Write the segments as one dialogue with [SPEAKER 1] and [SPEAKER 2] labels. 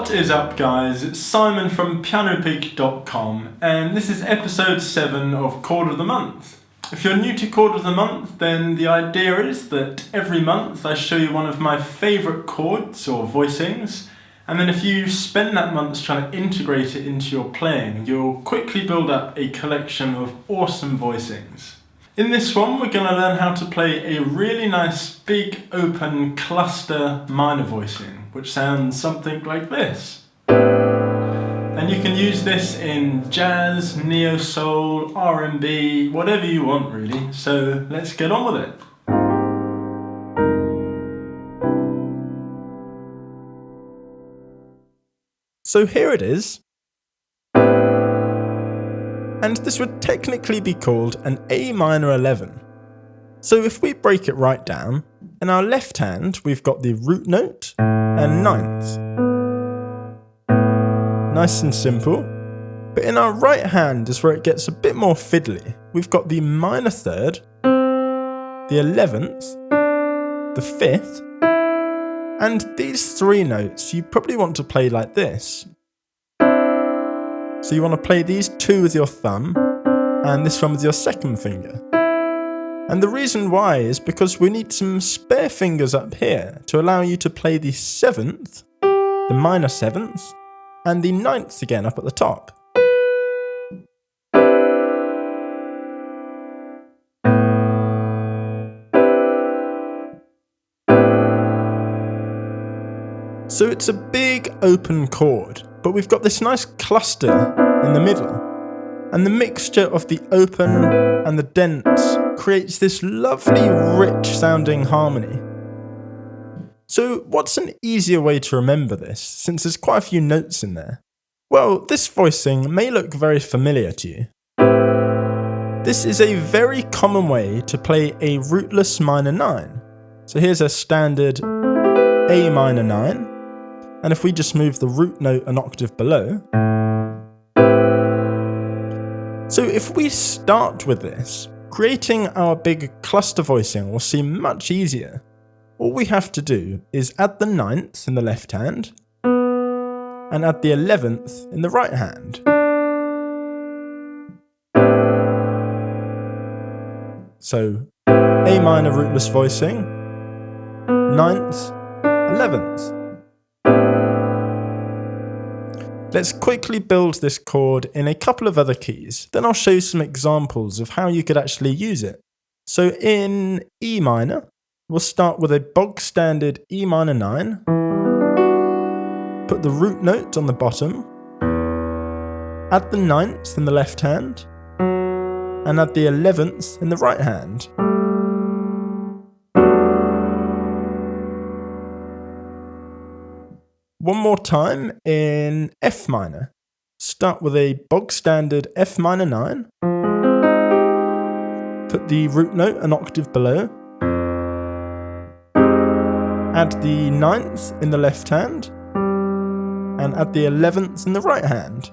[SPEAKER 1] What is up, guys? It's Simon from PianoPig.com, and this is episode 7 of Chord of the Month. If you're new to Chord of the Month, then the idea is that every month I show you one of my favourite chords or voicings, and then if you spend that month trying to integrate it into your playing, you'll quickly build up a collection of awesome voicings. In this one, we're going to learn how to play a really nice big open cluster minor voicing, which sounds something like this. And you can use this in jazz, neo-soul, R&B, whatever you want really, so let's get on with it. So here it is. And this would technically be called an A minor 11. So if we break it right down, in our left hand we've got the root note and ninth. Nice and simple. But in our right hand is where it gets a bit more fiddly. We've got the minor third, the 11th, the 5th, and these three notes you probably want to play like this. So you want to play these two with your thumb, and this one with your second finger. And the reason why is because we need some spare fingers up here to allow you to play the 7th, the minor 7th, and the 9th again up at the top. So it's a big open chord, but we've got this nice cluster in the middle, and the mixture of the open and the dense creates this lovely rich sounding harmony. So what's an easier way to remember this, since there's quite a few notes in there? Well, this voicing may look very familiar to you. This is a very common way to play a rootless minor 9. So here's a standard A minor 9. And if we just move the root note an octave below. So if we start with this, creating our big cluster voicing will seem much easier. All we have to do is add the 9th in the left hand, and add the 11th in the right hand. So A minor rootless voicing, 9th, 11th. Let's quickly build this chord in a couple of other keys, then I'll show you some examples of how you could actually use it. So in E minor, we'll start with a bog standard E minor 9, put the root note on the bottom, add the 9th in the left hand, and add the 11th in the right hand. One more time in F minor. Start with a bog standard F minor 9. Put the root note an octave below. Add the 9th in the left hand. And add the 11th in the right hand.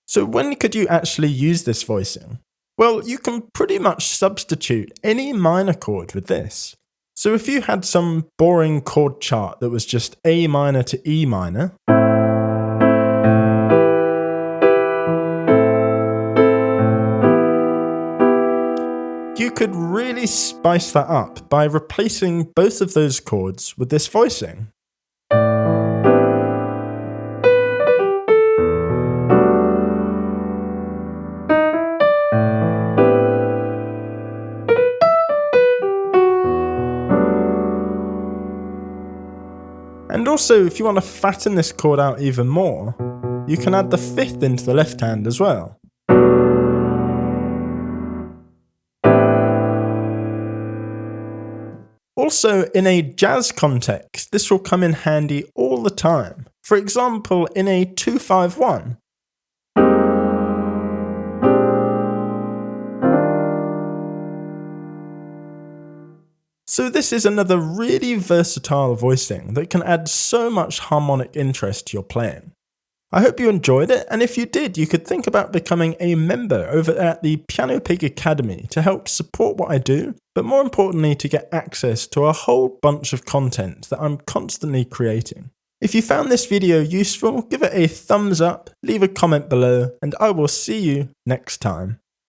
[SPEAKER 1] So when could you actually use this voicing? Well, you can pretty much substitute any minor chord with this. So if you had some boring chord chart that was just A minor to E minor, you could really spice that up by replacing both of those chords with this voicing. And also, if you want to fatten this chord out even more, you can add the 5th into the left hand as well. Also, in a jazz context, this will come in handy all the time. For example, in a 2-5-1. So this is another really versatile voicing that can add so much harmonic interest to your playing. I hope you enjoyed it, and if you did, you could think about becoming a member over at the PianoPig Academy to help support what I do, but more importantly to get access to a whole bunch of content that I'm constantly creating. If you found this video useful, give it a thumbs up, leave a comment below, and I will see you next time.